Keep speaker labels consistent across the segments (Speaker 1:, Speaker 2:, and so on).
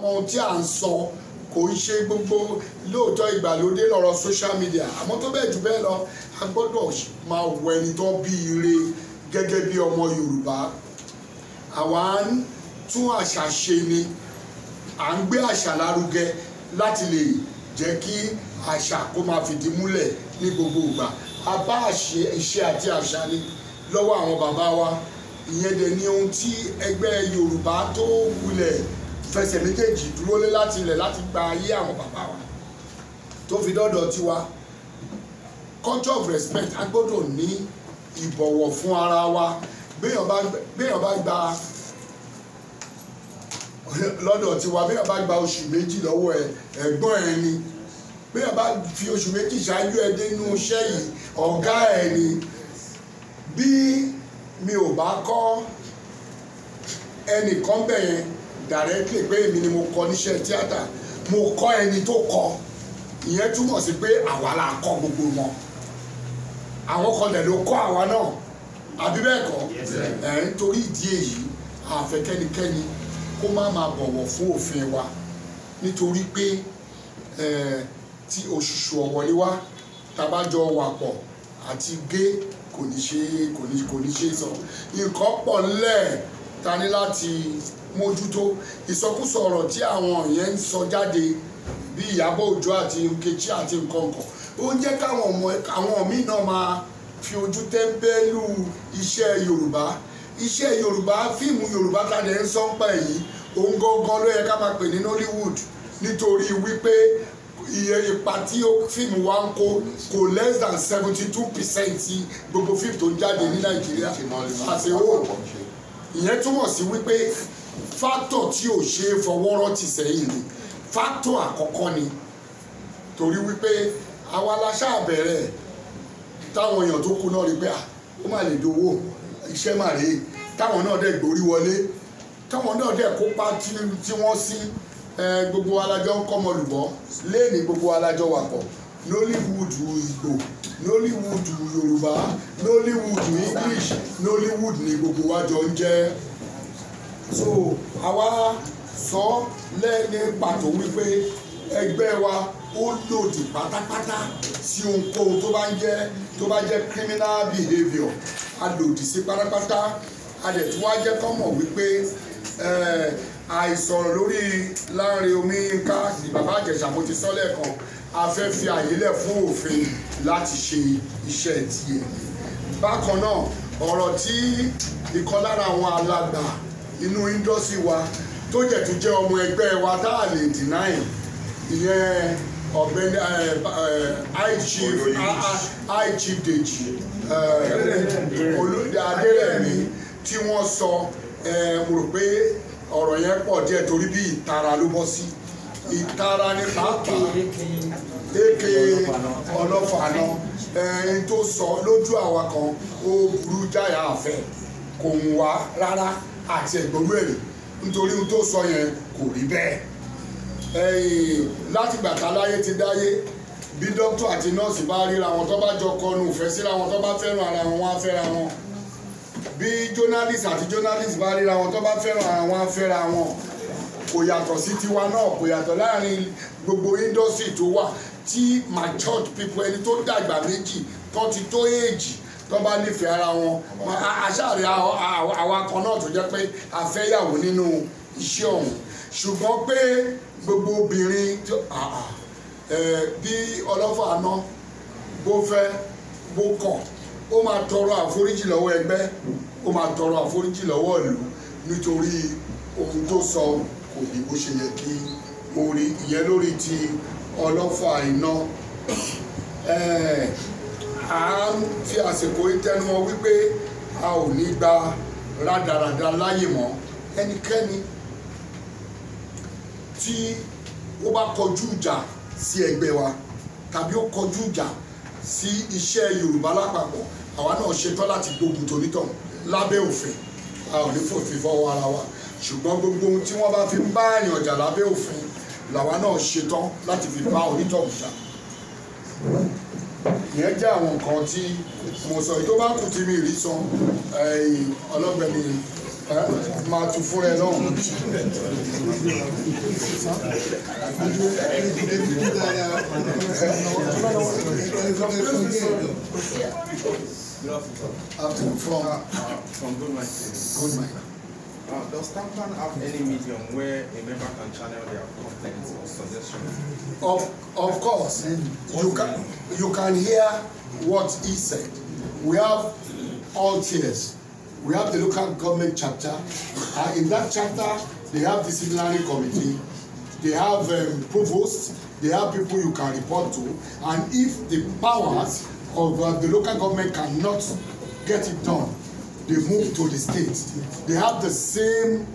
Speaker 1: mọ ohun tí à ń sọ kò ń ṣe gbogbo lóòótọ́ ìgbàlódé lọ́rọ̀ social media àmọ́ tó bẹ́ẹ̀ jù bẹ́ẹ̀ lọ a gbọ́dọ̀ máa wọ ẹni tó bí ire gẹ́gẹ́ bí ọmọ Yorùbá àwa ń tún àṣà ṣe ni à ń gbé àṣà lárugẹ láti lè jẹ́ kí àṣà kó máa fìdí múlẹ̀ ní gbogbo ìgbà a bá ìṣe àti àṣà ni lọ́wọ́ àwọn bàbá wa ìyẹn dẹ̀ ni ohun tí ẹgbẹ́ Yorùbá tó wulẹ̀ fẹsẹ̀ méjèèjì dúró lé láti ilẹ̀ láti gba ayé àwọn bàbá wa tó fi dọ́dọ̀ tiwa culture of respect a gbọ́dọ̀ ní ìbọ̀wọ̀ fún ara wa béèyàn bá gba lọ́dọ̀ tiwa béèyàn bá gba oṣù méjì lọ́wọ́ ẹ̀gbọ́n ẹ̀ ni béèyàn bá fi oṣù méjì ṣáájú ẹ dé inú iṣẹ́ yìí ọ̀gá ẹ̀ ni bí mi ò bá kọ́ ẹnìkan bẹ̀yẹn directly pé èmi ni mo kọ́ níṣẹ́ tíátà mo kọ́ ẹni tó kọ́ ìyẹn túmọ̀ sí pé àwa la kọ́ gbogbo wọn àwọn kan dẹ̀ ló kọ́ àwa náà àbí bẹ́ẹ̀ kọ́ nítorí ìdí èyí àfẹ́kẹ́nikẹ́ni kó má máa bọ̀wọ̀ fún òfin wa nítorí pé tí òṣùṣù ọ̀wọ́lé wa tabájọ wà pọ̀ àti gé kò ní ṣe sọ nǹkan pọ̀ ńlẹ̀ ta ní láti mójútó ìsọkúsọ ọ̀rọ̀ tí àwọn yẹn ń sọ jáde bí Ìyábọ̀ Òjó àti Nkechi àti nǹkan kan ó ń jẹ́ káwọn míì náà máa fi ojú tẹ́ńbẹ́lú iṣẹ́ Yorùbá fíìmù Yorùbá tàdé ń sọ́npà yìí òun gangan ló yẹ ká máa pè ní Nollywood nítorí wípé iye ipa tí fíìmù wa ń kó less than 72% gbogbo fíìmù tó ń jáde ní Nàìjíríà àti owó ìyẹn túmọ̀ sí wípé fáktọ̀ tí ò ṣe é fọwọ́rọ́ tì sẹ́yìn ni fáktọ̀ àkọ́kọ́ ni torí wípé àwa la ṣáà bẹ̀rẹ̀ táwọn èèyàn tó kú náà rí pé ó má lè dowó iṣẹ́ mà rèé táwọn náà dẹ̀ gborí wọlé táwọn náà dẹ̀ kópa tí wọ́n sí gbogbo alájọ ń kọ́mọ lùbọ́ léèní gbogbo alájọ wà pọ̀ Nollywood Ìgbò Nollywood Yorùbá Nollywood English Nollywood ni gbogbo wa jọ ń jẹ́ so àwa sọ lẹ́ni pàtó wípé ẹgbẹ́ wa ó lòdì pátápátá sí ohunkóhun tó bá jẹ́ criminal behaviour a lòdì sí pátápátá a dẹ̀ tí wá jẹ́ kọ́ mọ̀ wípé àìsọ̀rọ̀ lórí Lanre Omiyinka bàbá Ìjẹ̀ṣà mo ti sọ lẹ́ẹ̀kan a fẹ́ fi àyè lẹ̀ fún òfin láti ṣe iṣẹ́ tiẹ̀ bákan náà ọ̀rọ̀ tí ìkan lára àwọn alàgbà inú indọ́sì wa tó jẹ́ tó jẹ́ ọmọ ẹgbẹ́ wa tá a lè deny ìyẹn ọ̀gbẹ́ni high chief Deji Adérẹ̀mí tí wọ́n sọ mo rò pé ọ̀rọ̀ yẹn pọ̀ díẹ̀ torí bí ìtara ló bọ́ sí ìtara ní pàápàá èké ọlọ́fààná ẹni tó sọ lójú àwa kan ó burú jáyà àfẹ́ kò ń wá rárá àti ẹ̀gbọ́rú ẹ̀rí nítorí ohun tó sọ yẹn kò rí bẹ́ẹ̀ láti gbàtà láyé ti dáyé bí dókítà àti nọ́ọ̀sì bá ríra wọn tó bá jọ kọnu ìfẹ́ síra wọn tó bá fẹ́ràn ara wọn wọ́n á fẹ́ra wọn bí journalist àti journalist bá ríra wọn tó bá fẹ́ràn ara wọn á fẹ́ra wọn kò yàtọ̀ sí tiwa náà kò yàtọ̀ láàrin gbogbo industry tó wà tí matured people ẹni tó dàgbà méjì tó ti tó èjì tó bá nífẹ̀ẹ́ ara wọn aṣáàrí àwa kan náà tó jẹ́ pé a fẹ́ yàwó nínú iṣẹ́ ọ̀hún ṣùgbọ́n pé gbogbo obìnrin bí ọlọ́fà àná bó fẹ́ bó kọ̀ ó máa tọrọ àforíjì lọ́wọ́ ẹgbẹ́ ó máa tọrọ àforíjì lọ́wọ́ ìlú nítorí ohun tó sọ kò ní bó ṣe yẹ kí orí ìyẹn lórí ti ọlọ́fà iná à ń fi àsìkò ìtẹnumọ́ wípé a ò ní gba rádaràda láyè mọ́ ẹnikẹ́ni tí ó bá kọjú ìjà sí ẹgbẹ́ wa tàbí ó kọjú ìjà sí iṣẹ́ Yorùbá lápapọ̀ àwa náà ṣetán láti gbógun tonítọ̀ lábẹ́ òfin a ò ní fòfin fọwọ́ ara wa ṣùgbọ́n gbogbo ohun tí wọ́n bá fi ń bá àyàn jà lábẹ́ òfin làwa náà ṣetán láti fi bá onítọ̀ jà ìyẹn jẹ́ àwọn nǹkan tí mo sọ tó bá kù tí mi rí san ọlọ́gbẹ́ni máa tún fún ẹ náà.
Speaker 2: From Goldmine. Does Tampan have any medium where a member can channel their complaints or suggestions?
Speaker 1: Of course, you can hear what he said. We have all tiers. We have the local government chapter. In that chapter, they have disciplinary committee. They have provost. They have people you can report to. And if the powers of the local government cannot get it done, they move to the state. They have the same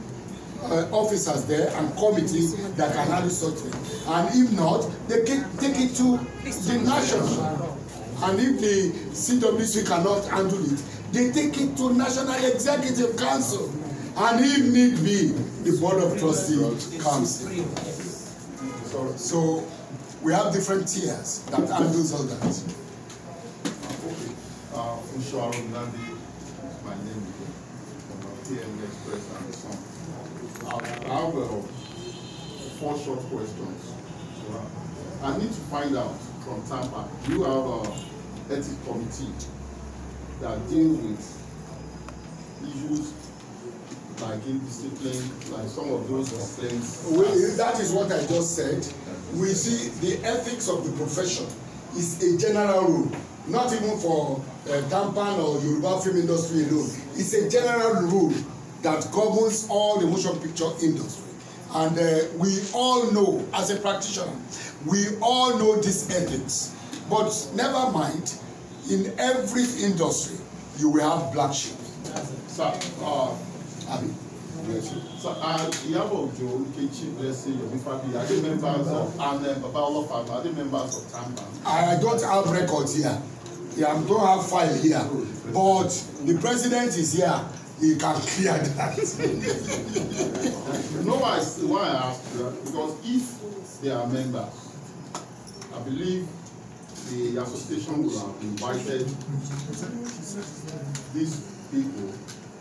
Speaker 1: officers there and committees that can handle such things. And if not, they take it to the national. And if the CWC cannot handle it, they take it to National Executive Council. And if need be, the Board of Trustees comes in. So we have different tiers that handles all that.
Speaker 3: My name is TM Express and Son. I have 4 short questions. I need to find out from Tampa, do you have an ethics committee that deals with issues like indiscipline, like some of those complaints?
Speaker 1: That is what I just said. We see the ethics of the profession is a general rule, not even for Tampan or Yoruba film industry alone. It's a general rule that governs all the motion picture industry. And we all know, as a practitioner, we all know this ethics. But never mind, in every industry, you will have black sheep.
Speaker 3: So, Iyabo Ojo, Nkechi Blessing, Yomi Fabi, are they members of, and Baba Olofa, are they members of Tampan?
Speaker 1: I don't have records here. I don't have file here. But the president is here. He can clear that.
Speaker 3: You know why I asked that? Because if they are members, I believe the association will have invited these people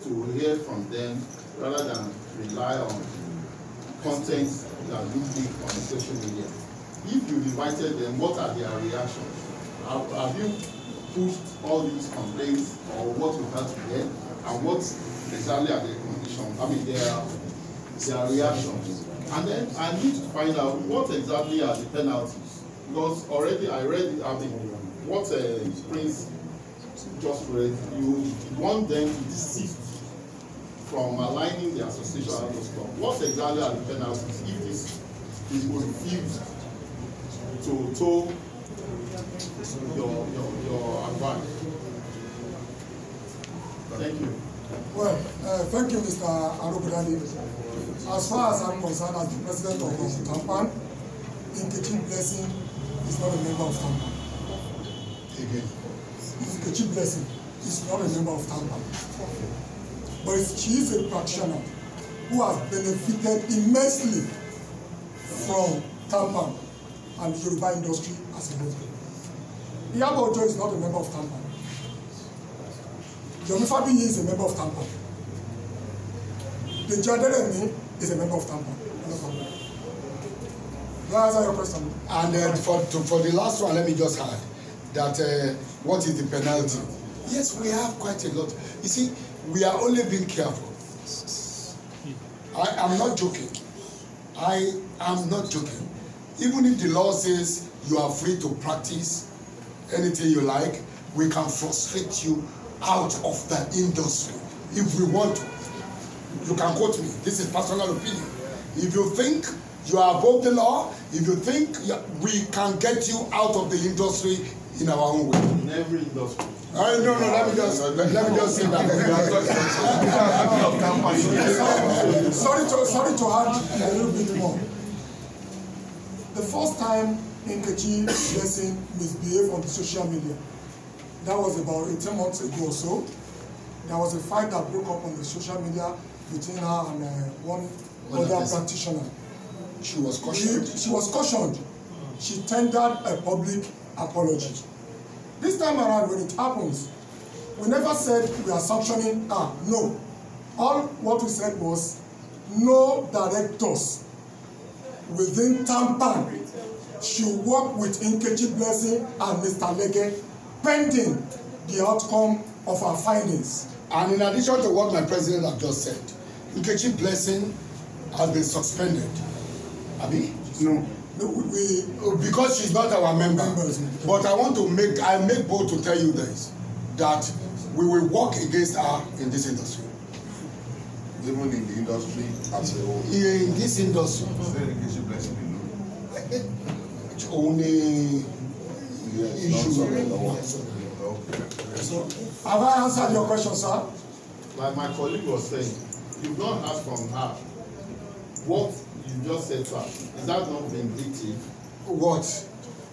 Speaker 3: to hear from them rather than rely on content that you click on social media. If you invited them, what are their reactions? Have you pushed all these complaints or what you had to hear? And what exactly are their conditions? I mean, their reactions. And then I need to find out what exactly are the penalties. Because already I read, what Prince just read, you want them to desist from aligning the association and those stuff. What exactly are the penalties if this is refused to toe your advice? Thank you.
Speaker 4: Well, thank you, Mr. Arobodani. As far as I'm concerned, as the president of Tampan, Nkechi Blessing is not a member of Tampan.
Speaker 1: Again.
Speaker 4: Nkechi Blessing is not a member of Tampan. But she is a practitioner who has benefited immensely from Tampan and the Yoruba industry as a whole. Iyabo Ojo is not a member of Tampan. Yomi Fabi is a member of Tampan. The Jaderemi is a member of Tampan. Do I answer your question?
Speaker 1: And for the last one, let me just add that what is the penalty? Yes, we have quite a lot. You see, we are only being careful. I am not joking. I am not joking. Even if the law says you are free to practice anything you like, we can frustrate you out of the industry if we want to. You can quote me. This is personal opinion. If you think you are above the law, if you think we can get you out of the industry in our own way.
Speaker 3: In every industry.
Speaker 1: No, let me just say that.
Speaker 4: Sorry to add a little bit more. The first time Nkechi Blessing misbehaved on the social media, that was about 18 months ago or so. There was a fight that broke up on the social media between her and one other practitioner.
Speaker 1: She was cautioned.
Speaker 4: She was cautioned. She tendered a public apology. This time around, when it happens, we never said we are sanctioning her. No. All what we said was no directors within Tampan should work with Nkechi Blessing and Mr. Lege pending the outcome of our findings.
Speaker 1: And in addition to what my president have just said, Nkechi Blessing has been suspended. Abi?
Speaker 4: No, we
Speaker 1: because she's not our member. But I want to make bold to tell you this, that we will work against her in this industry.
Speaker 5: Even in the industry as a whole.
Speaker 1: In this industry. Only issues of the
Speaker 4: So, have I answered your question, sir?
Speaker 3: Like my colleague was saying, you've not heard from her. What you just said, sir, is that not vindictive?
Speaker 1: What?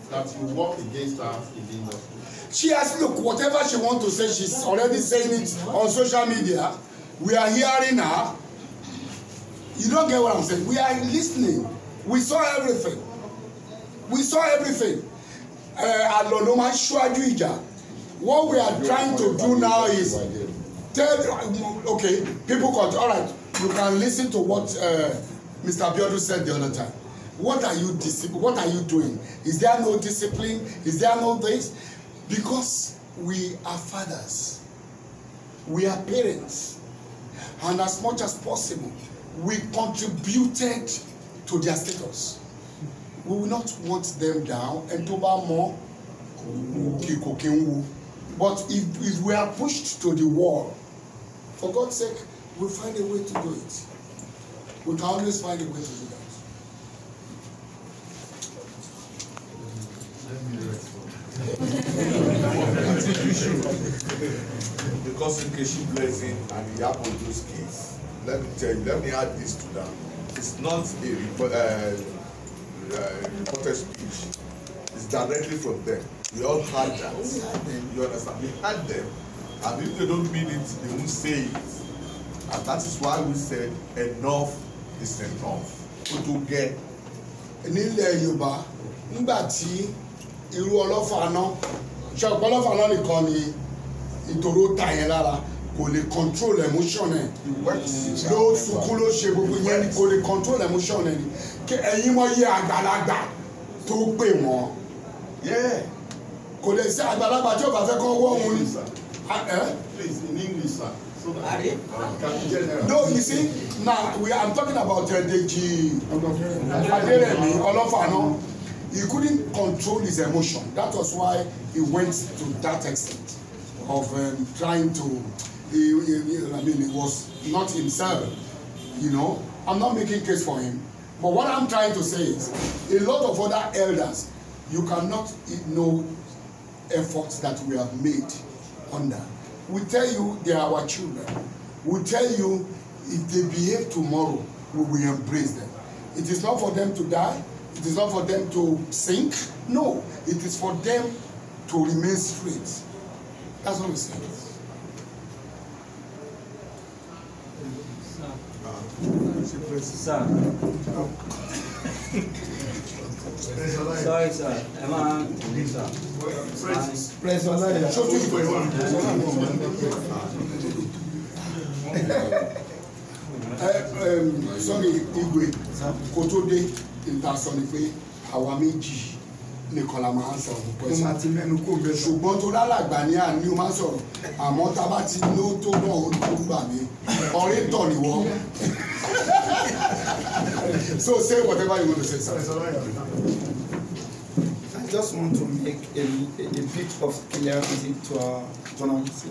Speaker 3: That you work against her in the industry?
Speaker 1: She has, look, whatever she wants to say, she's already saying it on social media. We are hearing her. You don't get what I'm saying. We are listening. We saw everything. We saw everything. What we are trying to do now is tell, okay, people got, all right, you can listen to what Mr. Abiodun said the other time. What are you doing? Is there no discipline? Is there no this? Because we are fathers. We are parents. And as much as possible, we contributed to their status. We will not want them down and to buy more. But if we are pushed to the wall, for God's sake, we'll find a way to do it. We can always find a way to do that.
Speaker 5: Because Nkechi Blessing and the Yabodo's case, let me tell you, let me add this to that. It's not a reported speech. It's directly from them. We all heard that. You understand? We heard them. And if they don't mean it, they won't say it. And that is why we said enough is enough. To get.
Speaker 1: Nílẹ̀ Yorùbá, nígbà tí irú ọlọ́fà náà, ṣe ọ̀pọ̀ ọlọ́fà náà nìkan ni ìtòrò ta yẹn lára, kò lè control emotion ẹ̀. Ló sunkún ló ṣe gbogbo yẹn ni kò lè control emotion ẹ̀ ni. Kí ẹ̀yin mọ̀ yẹ àgbàlagbà tó pè wọ́n. Kò lè sí àgbàlagbà tí ó bá fẹ́ kọ́ wọ́ òun ni.
Speaker 3: Please, in English, sir. So that
Speaker 1: No, you see, now I'm talking about Deji Aderemi Olofano. He couldn't control his emotion. That was why he went to that extent of trying to. I mean, it was not himself. You know, I'm not making case for him. But what I'm trying to say is, a lot of other elders, you cannot ignore efforts that we have made under. We tell you they are our children. We tell you if they behave tomorrow, we will embrace them. It is not for them to die. It is not for them to sink. No, it is for them to remain straight. That's what we say.
Speaker 6: Sir. Sorry, sir.
Speaker 1: Sorry, Igwe, kó tó dé ìtasọ̀ ni pé àwa méjì nìkan la máa ń sọ̀rọ̀. Ṣùgbọ́n tó lálàgbà ní àní o máa ń sọ̀rọ̀. Àmọ́ tá a bá ti ló tó náà ó gbà mí. Ọ̀rẹ́ tọ̀ ni wọ́n. So say whatever you want to say, sir.
Speaker 7: I just want to make a bit of clarity to our journalists.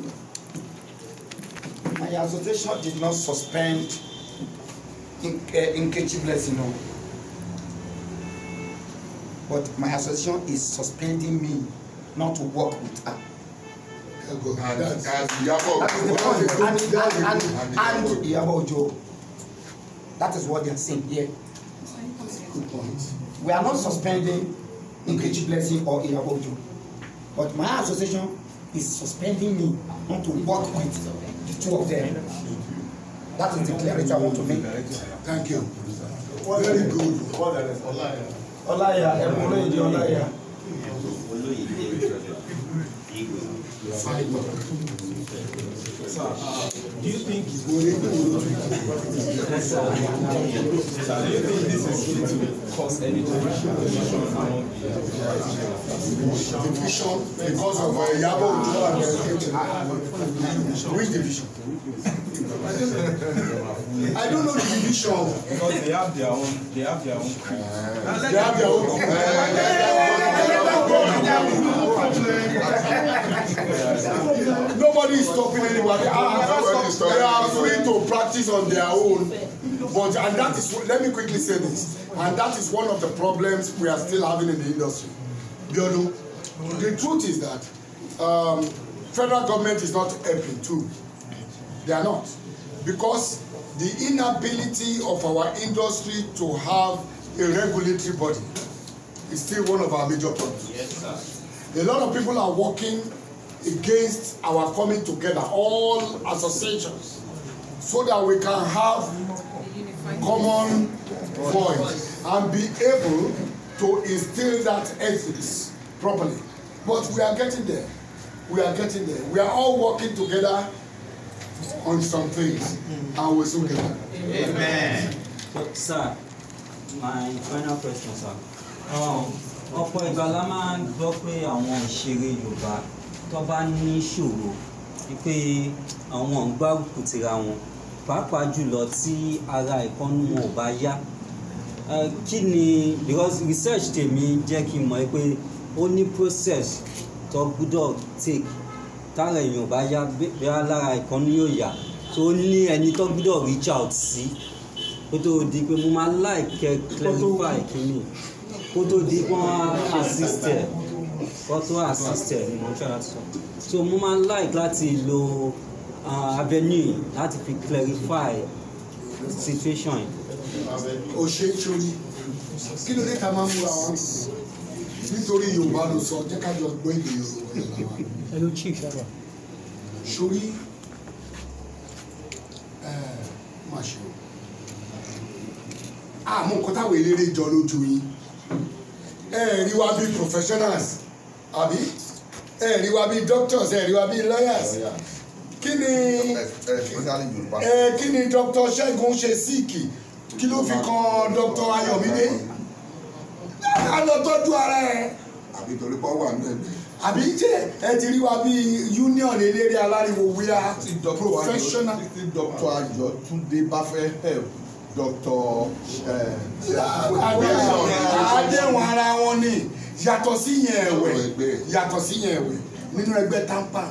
Speaker 7: My association did not suspend Nkechi Blessing, no. But my association is suspending me not to work with her.
Speaker 5: That's
Speaker 7: And Iyabo Ojo. That is what they are saying here.
Speaker 1: Good point.
Speaker 7: We are not suspending Nkechi Blessing or Iyabo Ojo. But my association is suspending me not to work with the two of them. That is the clarity I want to make.
Speaker 1: Thank you. Very good.
Speaker 7: Olaya, Olaya.
Speaker 2: Sir, do you think this is going to cause any division among
Speaker 1: division because of Yabo Ojo and which division? I don't know the division.
Speaker 2: Because they have their own
Speaker 1: They have their own. Nobody is stopping anybody. They are free to practice on their own. But and that is, let me quickly say this, and that is one of the problems we are still having in the industry. Biodo, the truth is that federal government is not helping too. They are not, because the inability of our industry to have a regulatory body is still one of our major problems.
Speaker 6: Yes, sir.
Speaker 1: A lot of people are working against our coming together, all associations, so that we can have common voice and be able to instill that ethics properly. But we are getting there. We are getting there. We are all working together on some things, and we'll soon get there.
Speaker 6: Amen.
Speaker 8: But, sir, my final question, sir. Ọ̀pọ̀ ìgbà la máa ń gbọ́ pé àwọn òṣèré Yorùbá tó bá ní ìṣòro pé àwọn ń gbárùkù tira wọn pàápàá jùlọ tí ara ìkọ́nú wọn ò bá yá. Kí ni, because research tèmi jẹ́ kí n mọ̀ pé ó ní process tó gbúdọ̀ take tára èèyàn bá yá bẹ́ẹ̀ lára ìkọ́nú yóò yá tó ní ẹni tó gbúdọ̀ reach out sí kó tó di pé mo máa like clarify kíní kó tó di pé wọ́n assist ẹ̀ kó tó assist ẹ̀ ni mo ń fẹ́ láti sọ so mo máa like láti lo avenue láti fi clarify situation yìí.
Speaker 1: O ṣe é sórí kí ló dé ká máa ń múra wọn nítorí Yorùbá ló sọ jẹ́ ká jọ gbọ́ èdè Yorùbá sórí má ṣe o àmọ́ nǹkan táwọn eléré jọ lójú yín rí wa bí professionals àbí rí wa bí doctors rí wa bí lawyers kí ni Dr. Ṣẹ́gun ṣe síìkì kí ló fi kan Dr. Ayọ̀mídé á lọ tọ́jú ara ẹ̀
Speaker 5: àbí torí pọ́ wà ní ẹ̀mí.
Speaker 1: àbí jẹ́ ẹ ti rí wa bí union eléré aláriwo wíyá professional.
Speaker 5: tí Dr. Ayọ̀túndé bá fẹ́ help Dr.
Speaker 1: àdéhùn ara wọn ni yàtọ̀ sí yẹn ẹ̀wẹ̀ nínú ẹgbẹ́ TAMPAN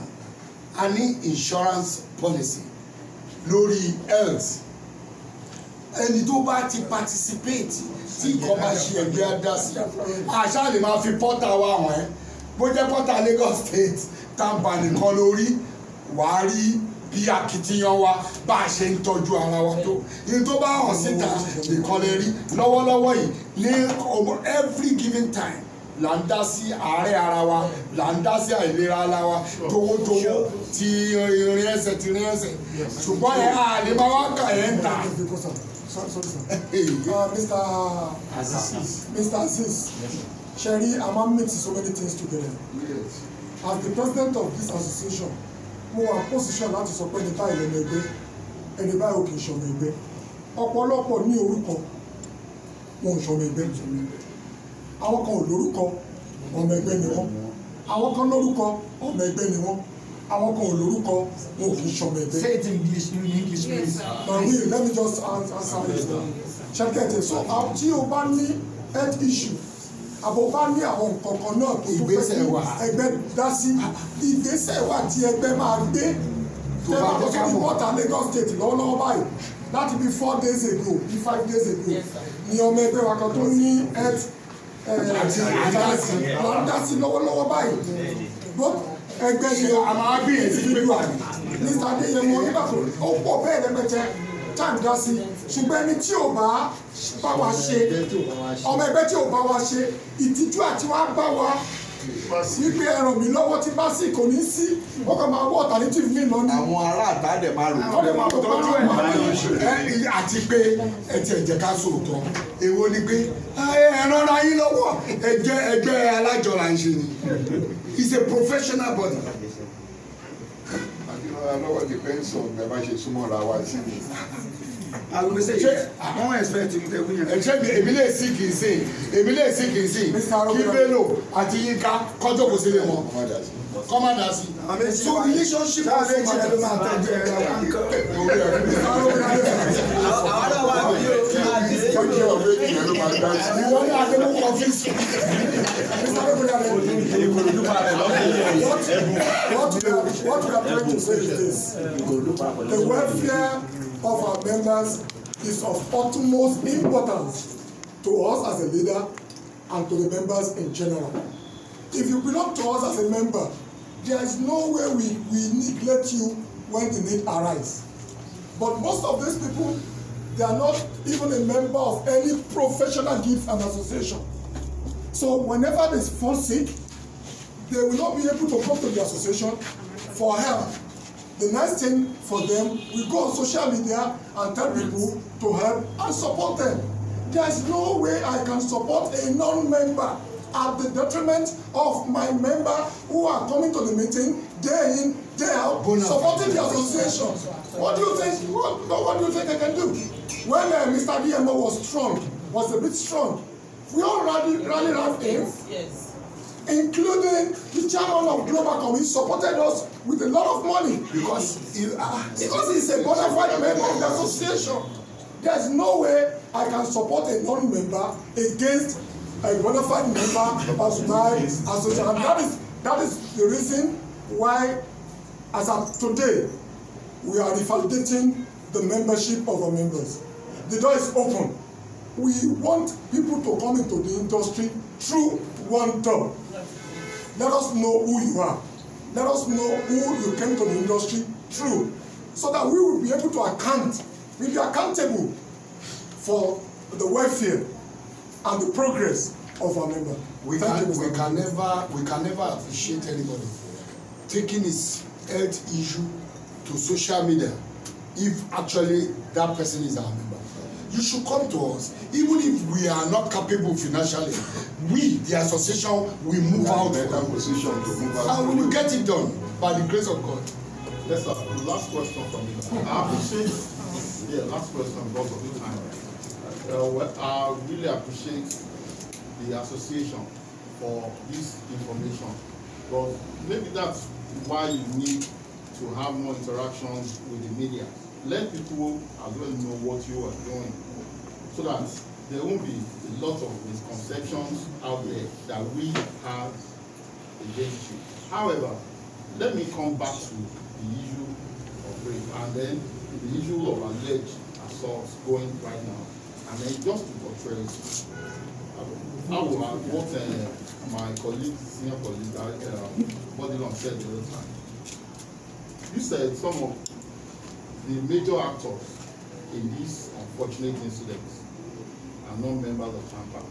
Speaker 1: a ní insurance policy lórí health ẹni tó bá ti participate tí nǹkan bá ṣe ẹgbẹ́ adásí àṣà lè máa fi pọ́tà wá àwọn ẹ̀ bó jẹ́ pọ́tà Lagos State TAMPAN nìkan lórí wàá rí bí akitiyan wa bá a ṣe ń tọ́jú ara wa tó ní tó bá hàn síta nìkan lè rí lọ́wọ́lọ́wọ́ yìí ní every given time là ń dá sí àárẹ̀ ara wa là ń dá sí àìlera ara wa towótowó ti irin ẹsẹ̀ ṣùgbọ́n ẹ̀ á lè máa wá kà ẹ̀ ń tà.
Speaker 4: Mr. Aziz, Sherry, I'm mixing so many things together. As the president of this association, mo wà position láti sọ pé ẹni báyìí lẹ́nu ẹgbẹ́ ẹni báyìí ò kì í ṣọmọ ẹgbẹ́ ọ̀pọ̀lọpọ̀ ní orúkọ wọn ò ṣọmọ ẹgbẹ́ àwọn kan ò lórúkọ ọmọ ẹgbẹ́ ni wọ́n àwọn kan lórúkọ ọmọ ẹgbẹ́ ni wọ́n àwọn kan ò lórúkọ wọn ò kì í ṣọmọ ẹgbẹ́. Say it in English, please. Let me just answer this now. Ṣẹ́kẹ̀tì sọ tí o bá ní health issue àbò bá ní àwọn nǹkan kan náà tó tó fẹ́ kí ẹgbẹ́ dá sí ìgbésẹ̀ wà tí ẹgbẹ́ máa gbé tẹ́lá tó fi wọ́ta Lagos State lọ́wọ́lọ́wọ́ báyìí láti bí 4 days ago bí 5 days ago ni ọmọ ẹgbẹ́ wa kan tó ní health dá sí lọ́wọ́lọ́wọ́ báyìí ẹgbẹ́ ni a máa gbìyànjú nínú àná Mr. Adéyẹmọ nígbà tó ọ̀pọ̀ bẹ́ẹ̀ rẹpẹtẹ tá à ń dá sí ṣùgbọ́n ẹni tí ò bá wa ṣe ọmọ ẹgbẹ́ tí ò bá wa ṣe ìtìjú àti wá bá wa wípé ẹran mi lọ́wọ́ tí bá sì kò ní sí wọ́n kàn máa wọ́ alternative mi lọ ní.
Speaker 5: àwọn ará àtà dẹ̀ máa rò.
Speaker 4: wọ́n lè máa tó
Speaker 1: tọ́jú ẹ̀ àti pé ẹ ti ẹ̀jẹ̀ ká sòótọ́ èwo ni pé ẹran ra yín lọ́wọ́ ẹgbẹ́ alájọ là ń ṣe ni it's a professional body.
Speaker 5: lọ́wọ́ depends on ẹ bá ṣe súnmọ́ ra wa sí mi.
Speaker 7: àlùmíṣẹ́ àwọn expect you tẹ̀ wíyẹn.
Speaker 1: ẹ̀ṣẹ́ èmi lè sí kì í sìn èmi lè sí kì í sìn kí Bello àti Yínká kọjọ́ kò sílé wọn kọ́mádà sí. so relationship also matters.
Speaker 7: máa tọ́jú ẹ̀
Speaker 1: ìwọ ní adébókò ọ́fíìsì.
Speaker 4: What we are trying to say is this: the welfare of our members is of utmost importance to us as a leader and to the members in general. If you belong to us as a member, there is no way we neglect you when the need arises. But most of these people, they are not even a member of any professional guild and association. So whenever they fall sick, they will not be able to come to the association for help. The nice thing for them, we go on social media and tell people to help and support them. There is no way I can support a non-member at the detriment of my member who are coming to the meeting day in, day out, supporting the association. What do you think? What do you think I can do? When Mr. DMO was a bit strong, we all rally around him. Yes. Including the chairman of Global Committee supported us with a lot of money because he's a bona fide member of the association. There's no way I can support a non-member against a bona fide member of my association. And that is the reason why, as of today, we are revalidating the membership of our members. The door is open. We want people to come into the industry through one door. Let us know who you are. Let us know who you came to the industry through, so that we will be able to account, we'll be accountable for the welfare and the progress of our member.
Speaker 1: We can never appreciate anybody taking his health issue to social media if actually that person is our member. You should come to us, even if we are not capable financially. We, the association, will move out of that position to move out, and we will get it done by the grace of God.
Speaker 3: Yes, sir. Last question from me. I appreciate. Yeah, last question because of the time. I really appreciate the association for this information, but maybe that's why you need to have more interactions with the media. Let people as well know what you are doing, so that there won't be a lot of misconceptions out there that we have against you. However, let me come back to the issue of rape and then the issue of alleged assaults going right now. And then just to portray what my colleague, senior colleague, Bodilon said the other time. You said some of the major actors in these unfortunate incidents are not members of TAMPA.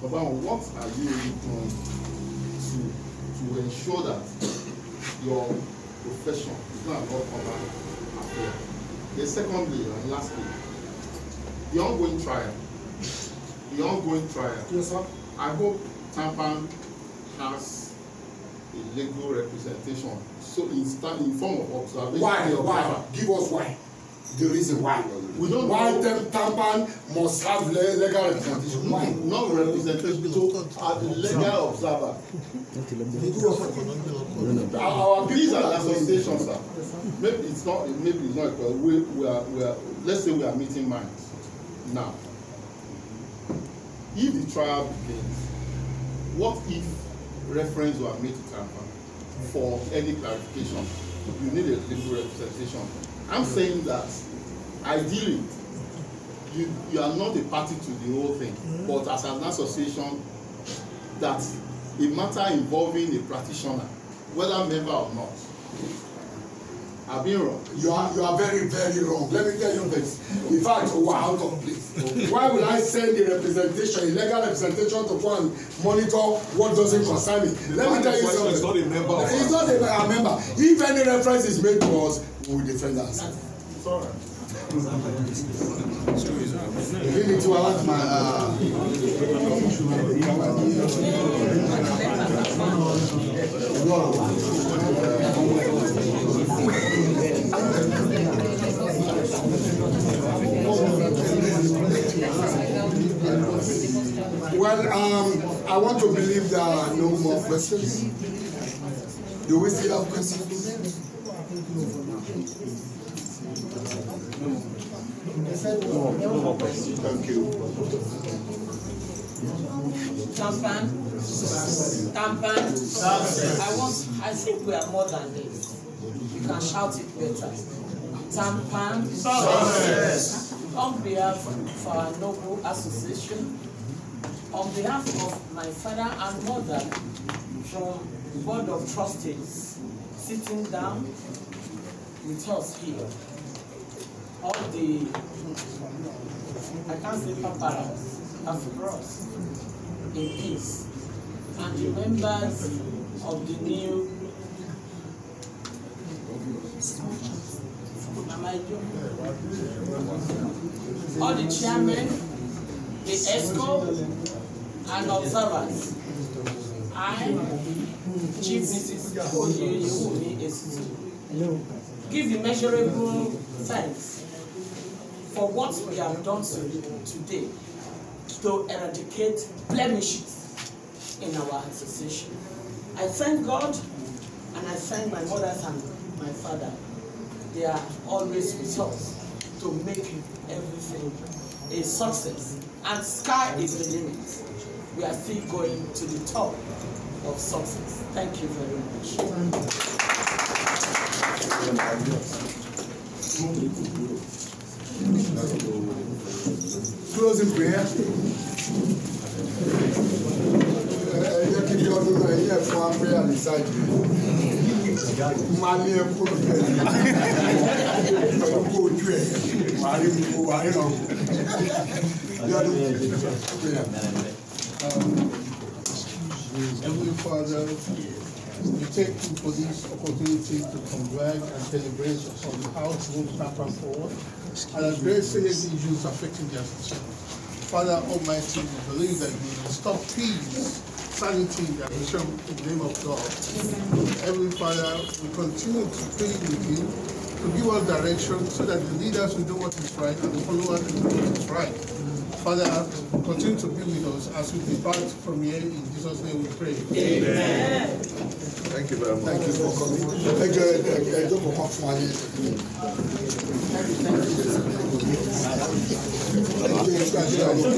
Speaker 3: But what are you really doing to ensure that your profession is not an all-cover affair? Then secondly and lastly, the ongoing trial. Yes, sir. I hope TAMPA has a legal representation, so in form of observation.
Speaker 1: Why? Give us why. The reason why.
Speaker 3: We don't
Speaker 1: why
Speaker 3: know.
Speaker 1: TAMPA must have legal representation. Why?
Speaker 3: Not representation, to a legal observer. These are associations, sir. Maybe it's not. We are. Let's say we are meeting minds now. If the trial begins, what if reference were made to TAMPA for any clarification? You need a legal representation. I'm saying that ideally you are not a party to the whole thing, but as an association, that a matter involving a practitioner, whether member or not, I've been wrong.
Speaker 1: You are very, very wrong. Let me tell you this. In fact, we are out of place. Why will I send a representation, a legal representation to go and monitor what doesn't concern me? Let me tell you something.
Speaker 5: He's not a member of
Speaker 1: He's not a member. If any reference is made to us, we will defend us.
Speaker 3: It's all right.
Speaker 1: Give it to our Well, I want to believe there are no more questions. Do we still have questions? Thank you.
Speaker 9: I think we are more than this. You can shout it better. Tampan. On behalf of our noble association, on behalf of my father and mother from the Board of Trustees sitting down with us here, all the, I can't say paparazzi, Afros, in peace, and the members of the new all the chairmen, the ESCO, and observers. I, Chief Mrs. Oyeyewumi Esitu, give immeasurable thanks for what we have done today to eradicate blemishes in our association. I thank God and I thank my mothers and my father. They are always with us to make everything a success. And sky is the limit. We are still going to the top of success. Thank you very much.
Speaker 1: Closing prayer.
Speaker 10: Heavenly Father, we thank you for this opportunity to converge and deliberate on how to move Tampan forward and address salient issues affecting the association. Father Almighty, we believe that you will restore peace, sanity in the association in the name of God. Heavenly Father, we continue to pray with you to give us direction so that the leaders will do what is right and the followers will do what is right. Father, continue to be with us as we depart from here. In Jesus' name we pray.
Speaker 5: Amen. Thank you very much.
Speaker 1: Thank you for coming. Thank you.